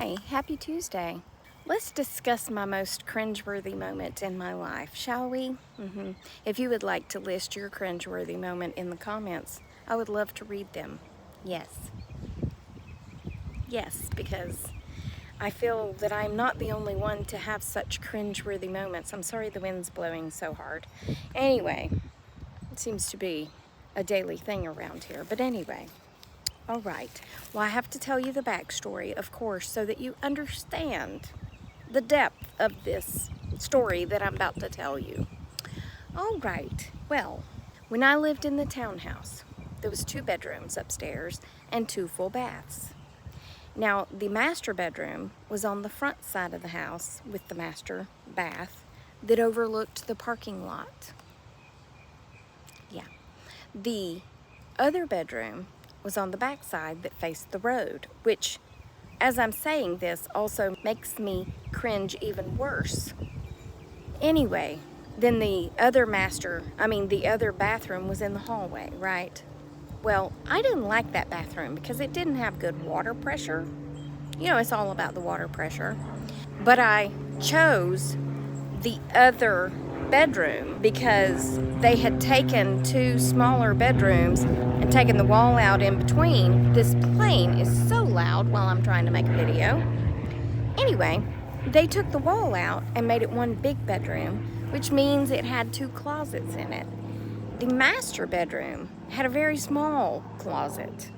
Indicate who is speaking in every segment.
Speaker 1: Hi, happy Tuesday. Let's discuss my most cringeworthy moment in my life, shall we? If you would like to list your cringeworthy moment in the comments, I would love to read them. Yes. Yes, because I feel that I'm not the only one to have such cringeworthy moments. I'm sorry the wind's blowing so hard. Anyway, it seems to be a daily thing around here. But anyway. All right. Well, I have to tell you the backstory, of course, so that you understand the depth of this story that I'm about to tell you. All right. Well, when I lived in the townhouse, there was 2 bedrooms upstairs and 2 full baths. Now, the master bedroom was on the front side of the house with the master bath that overlooked the parking lot. Yeah. The other bedroom was on the back side that faced the road, which, as I'm saying this, also makes me cringe even worse. Anyway, then the other bathroom was in the hallway, right? Well, I didn't like that bathroom because it didn't have good water pressure. You know, it's all about the water pressure. But I chose the other bedroom because they had taken 2 smaller bedrooms and taken the wall out in between. This plane is so loud while I'm trying to make a video. Anyway, they took the wall out and made it one big bedroom, which means it had 2 closets in it. The master bedroom had a very small closet,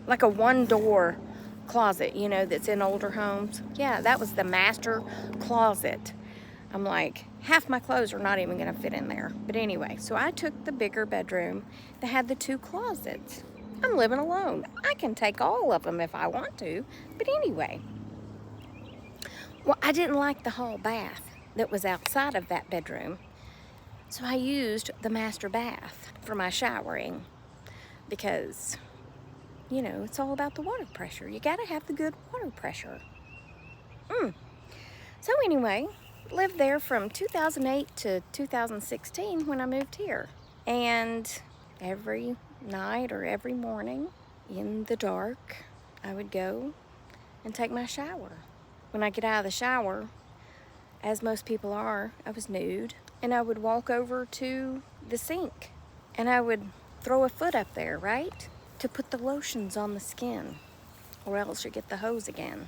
Speaker 1: like a one-door closet, you know, that's in older homes. Yeah, that was the master closet. I'm like, half my clothes are not even gonna fit in there. But anyway, so I took the bigger bedroom that had the 2 closets. I'm living alone. I can take all of them if I want to. But anyway, well, I didn't like the hall bath that was outside of that bedroom. So I used the master bath for my showering because, you know, it's all about the water pressure. You gotta have the good water pressure. So anyway, lived there from 2008 to 2016 when I moved here. And every night or every morning in the dark, I would go and take my shower. When I get out of the shower, as most people are, I was nude, and I would walk over to the sink and I would throw a foot up there, right? To put the lotions on the skin, or else you get the hose again.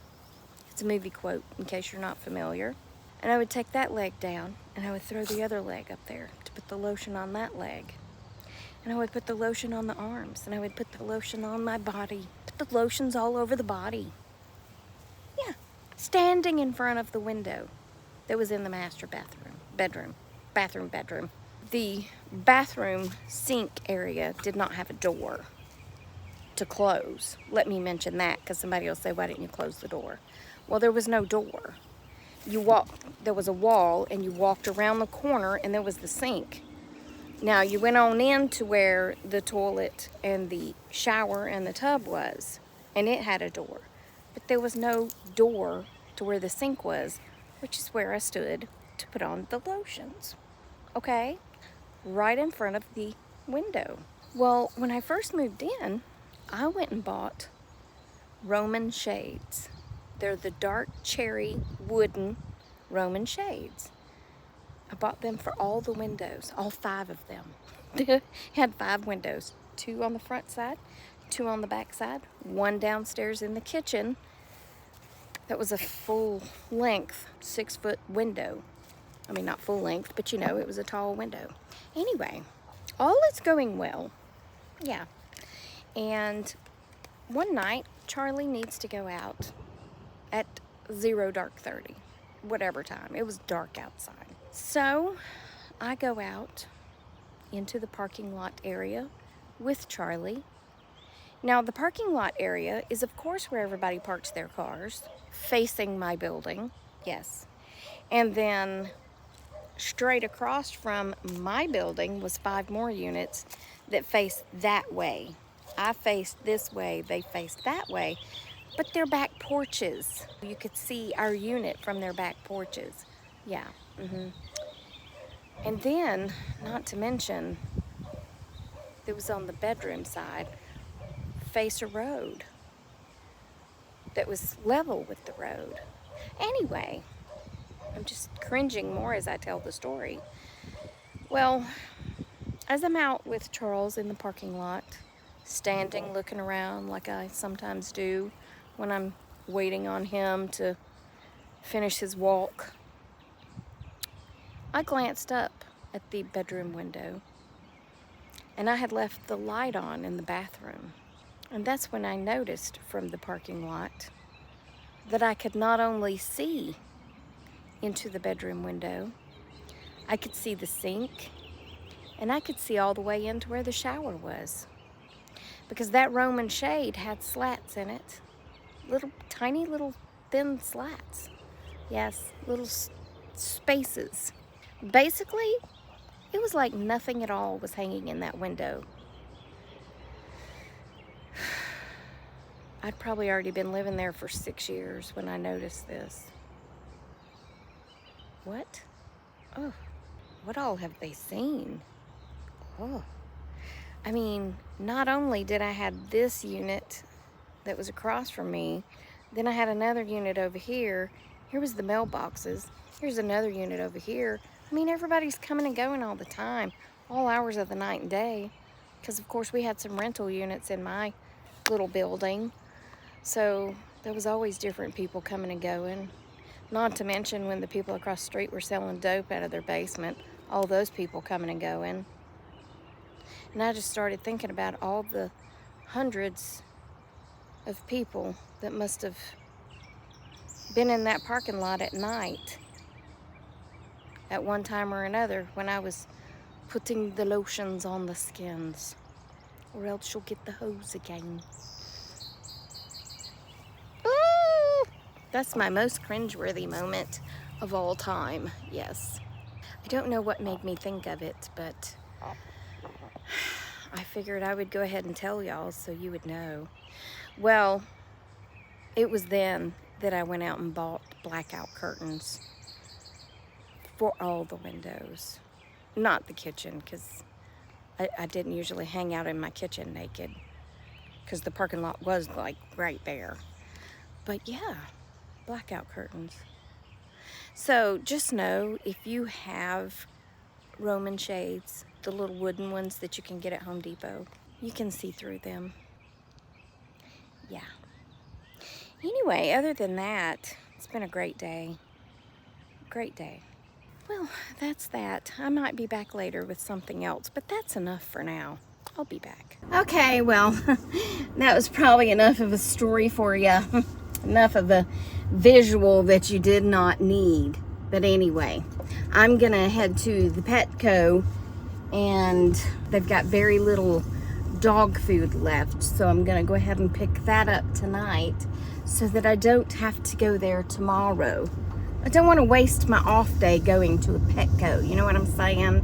Speaker 1: It's a movie quote in case you're not familiar. And I would take that leg down and I would throw the other leg up there to put the lotion on that leg. And I would put the lotion on the arms, and I would put the lotion on my body. Put the lotions all over the body. Yeah, standing in front of the window that was in the master bedroom. The bathroom sink area did not have a door to close. Let me mention that because somebody will say, why didn't you close the door? Well, there was no door. There was a wall, and you walked around the corner, and there was the sink. Now, you went on in to where the toilet and the shower and the tub was, and it had a door. But there was no door to where the sink was, which is where I stood to put on the lotions. Okay? Right in front of the window. Well, when I first moved in, I went and bought Roman shades. They're the dark cherry wooden Roman shades. I bought them for all the windows, all 5 of them. Had 5 windows, 2 on the front side, 2 on the back side, 1 downstairs in the kitchen. That was a full length 6-foot window. I mean, not full length, but you know, it was a tall window. Anyway, all is going well. Yeah. And one night, Charlie needs to go out at 0:30, whatever time. It was dark outside. So I go out into the parking lot area with Charlie. Now, the parking lot area is, of course, where everybody parks their cars, facing my building. Yes. And then straight across from my building was 5 more units that faced that way. I faced this way, they faced that way, but they're back porches. You could see our unit from their back porches. Yeah. And then, not to mention, it was on the bedroom side, face a road. that was level with the road. Anyway, I'm just cringing more as I tell the story. Well, as I'm out with Charles in the parking lot, standing looking around like I sometimes do when I'm waiting on him to finish his walk, I glanced up at the bedroom window, and I had left the light on in the bathroom. And that's when I noticed from the parking lot that I could not only see into the bedroom window, I could see the sink, and I could see all the way into where the shower was. Because that Roman shade had slats in it. Little, tiny little thin slats. Yes, little spaces. Basically, it was like nothing at all was hanging in that window. I'd probably already been living there for 6 years when I noticed this. What? Oh, what all have they seen? Oh, I mean, not only did I have this unit that was across from me, then I had another unit over here. Here was the mailboxes. Here's another unit over here. I mean, everybody's coming and going all the time, all hours of the night and day. Because, of course, we had some rental units in my little building. So there was always different people coming and going. Not to mention when the people across the street were selling dope out of their basement, all those people coming and going. And I just started thinking about all the hundreds of people that must have been in that parking lot at night at one time or another when I was putting the lotions on the skins. Or else you'll get the hose again. Ooh, that's my most cringeworthy moment of all time, yes. I don't know what made me think of it, but I figured I would go ahead and tell y'all so you would know. Well, it was then that I went out and bought blackout curtains for all the windows. Not the kitchen, because I didn't usually hang out in my kitchen naked, because the parking lot was like right there. But yeah, blackout curtains. So just know, if you have Roman shades, the little wooden ones that you can get at Home Depot, you can see through them. Yeah. Anyway, other than that, it's been a great day. Great day. Well, that's that. I might be back later with something else, but that's enough for now. I'll be back. Okay, well, that was probably enough of a story for you. Enough of a visual that you did not need. But anyway, I'm gonna head to the Petco, and they've got very little dog food left, so I'm gonna go ahead and pick that up tonight so that I don't have to go there tomorrow. I don't want to waste my off day going to a Petco, you know what I'm saying?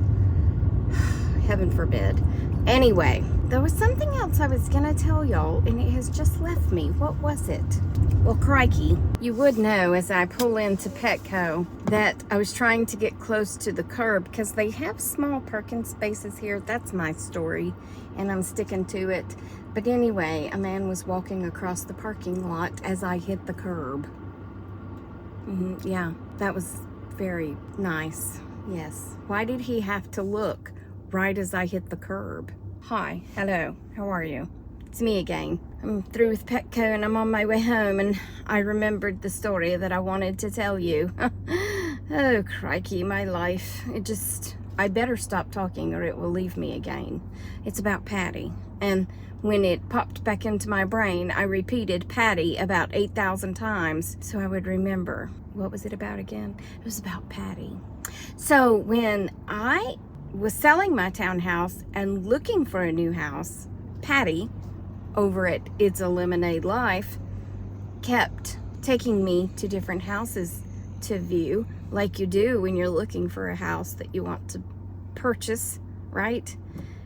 Speaker 1: Heaven forbid. Anyway, there was something else I was gonna tell y'all, and it has just left me. What was it? Well, crikey, you would know as I pull into Petco that I was trying to get close to the curb because they have small parking spaces here. That's my story, and I'm sticking to it. But anyway, a man was walking across the parking lot as I hit the curb. Yeah, that was very nice. Yes. Why did he have to look right as I hit the curb? Hi, hello, how are you? It's me again. I'm through with Petco and I'm on my way home, and I remembered the story that I wanted to tell you. Oh, crikey, my life. I better stop talking or it will leave me again. It's about Patty. And when it popped back into my brain, I repeated Patty about 8,000 times so I would remember. What was it about again? It was about Patty. So when I was selling my townhouse and looking for a new house, Patty, over at It's a Lemonade Life, kept taking me to different houses to view, like you do when you're looking for a house that you want to purchase, right?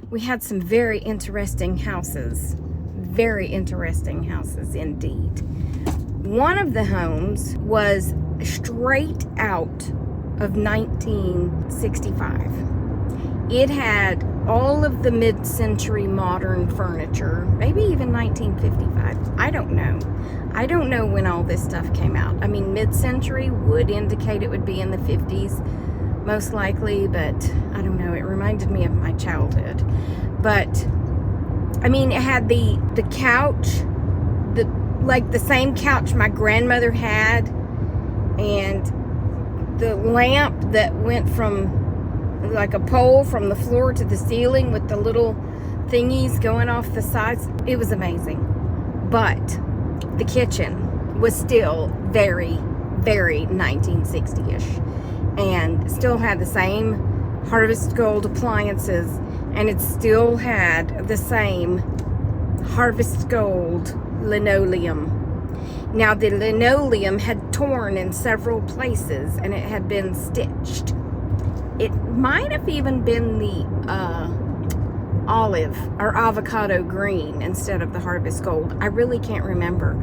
Speaker 1: We had some very interesting houses indeed. One of the homes was straight out of 1965. It had all of the mid-century modern furniture, maybe even 1955. I don't know. I don't know when all this stuff came out. I mean, mid-century would indicate it would be in the 50s, most likely, but I don't know. It reminded me of my childhood. But, I mean, it had the couch, the same couch my grandmother had, and the lamp that went from, like a pole from the floor to the ceiling with the little thingies going off the sides. It was amazing. But the kitchen was still very, very 1960-ish, and still had the same Harvest Gold appliances, and it still had the same Harvest Gold linoleum. Now, the linoleum had torn in several places, and it had been stitched. It might have even been the olive or avocado green instead of the Harvest Gold. I really can't remember.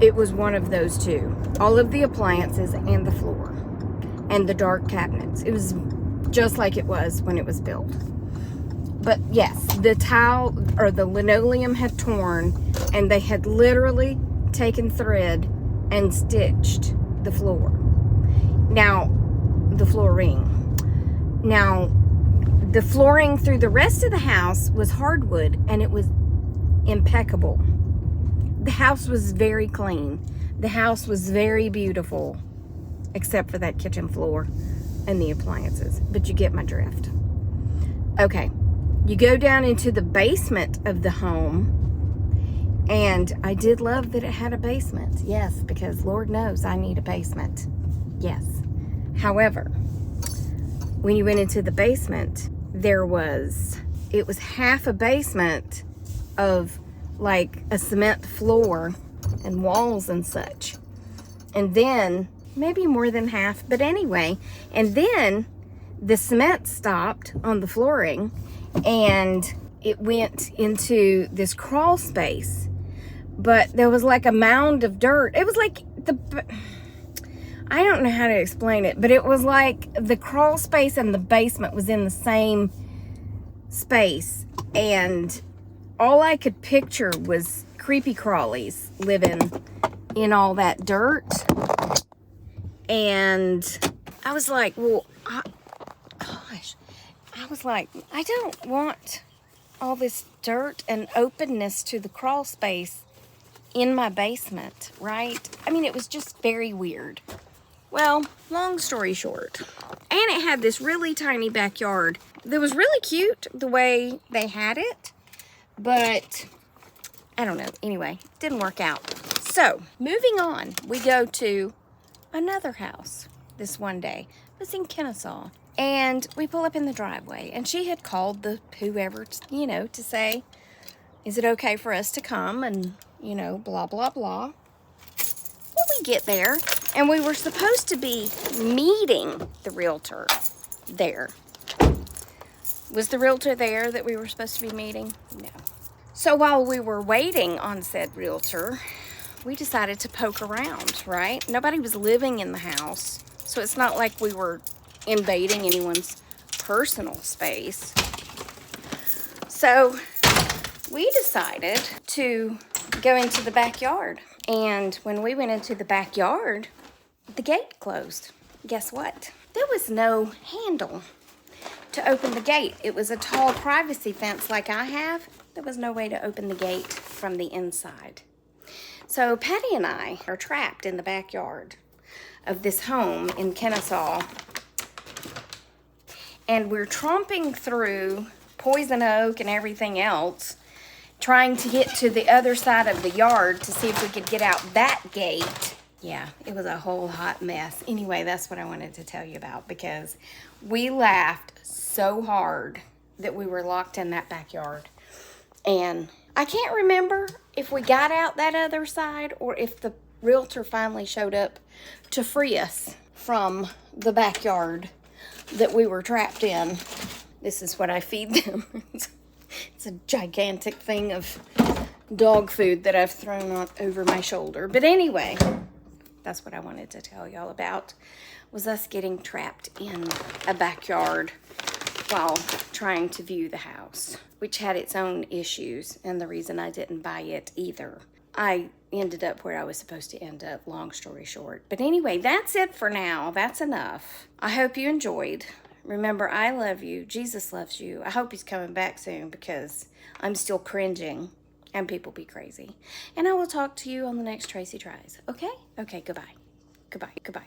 Speaker 1: It was one of those two. All of the appliances and the floor and the dark cabinets. It was just like it was when it was built. But yes, the tile or the linoleum had torn, and they had literally taken thread and stitched the floor. Now, the flooring. Now, the flooring through the rest of the house was hardwood, and it was impeccable. The house was very clean. The house was very beautiful, except for that kitchen floor and the appliances. But you get my drift. Okay, you go down into the basement of the home, and I did love that it had a basement. Yes, because Lord knows I need a basement. Yes. However, when you went into the basement, it was half a basement of like a cement floor and walls and such. And then, maybe more than half, but anyway, and then the cement stopped on the flooring, and it went into this crawl space. But there was like a mound of dirt. It was like I don't know how to explain it, but it was like the crawl space and the basement was in the same space. And all I could picture was creepy crawlies living in all that dirt. And I was like, well, I was like, I don't want all this dirt and openness to the crawl space in my basement, right? I mean, it was just very weird. Well, long story short, and it had this really tiny backyard that was really cute the way they had it, but I don't know. Anyway, didn't work out. So, moving on, we go to another house this one day. It was in Kennesaw, and we pull up in the driveway, and she had called the whoever, to say, is it okay for us to come and, blah, blah, blah. Well, we get there, and we were supposed to be meeting the realtor there. Was the realtor there that we were supposed to be meeting? No. So while we were waiting on said realtor, we decided to poke around, right? Nobody was living in the house, so it's not like we were invading anyone's personal space. So we decided to go into the backyard. And when we went into the backyard, the gate closed. Guess what? There was no handle to open the gate. It was a tall privacy fence like I have. There was no way to open the gate from the inside. So Patty and I are trapped in the backyard of this home in Kennesaw. And we're tromping through poison oak and everything else, trying to get to the other side of the yard to see if we could get out that gate. Yeah, it was a whole hot mess. Anyway, that's what I wanted to tell you about, because we laughed so hard that we were locked in that backyard. And I can't remember if we got out that other side or if the realtor finally showed up to free us from the backyard that we were trapped in. This is what I feed them. It's a gigantic thing of dog food that I've thrown out over my shoulder. But anyway, that's what I wanted to tell y'all about, was us getting trapped in a backyard while trying to view the house, which had its own issues, and the reason I didn't buy it either. I ended up where I was supposed to end up, long story short. But anyway, that's it for now. That's enough. I hope you enjoyed. Remember, I love you. Jesus loves you. I hope he's coming back soon because I'm still cringing and people be crazy. And I will talk to you on the next Tracy Tries. Okay? Okay, goodbye. Goodbye. Goodbye.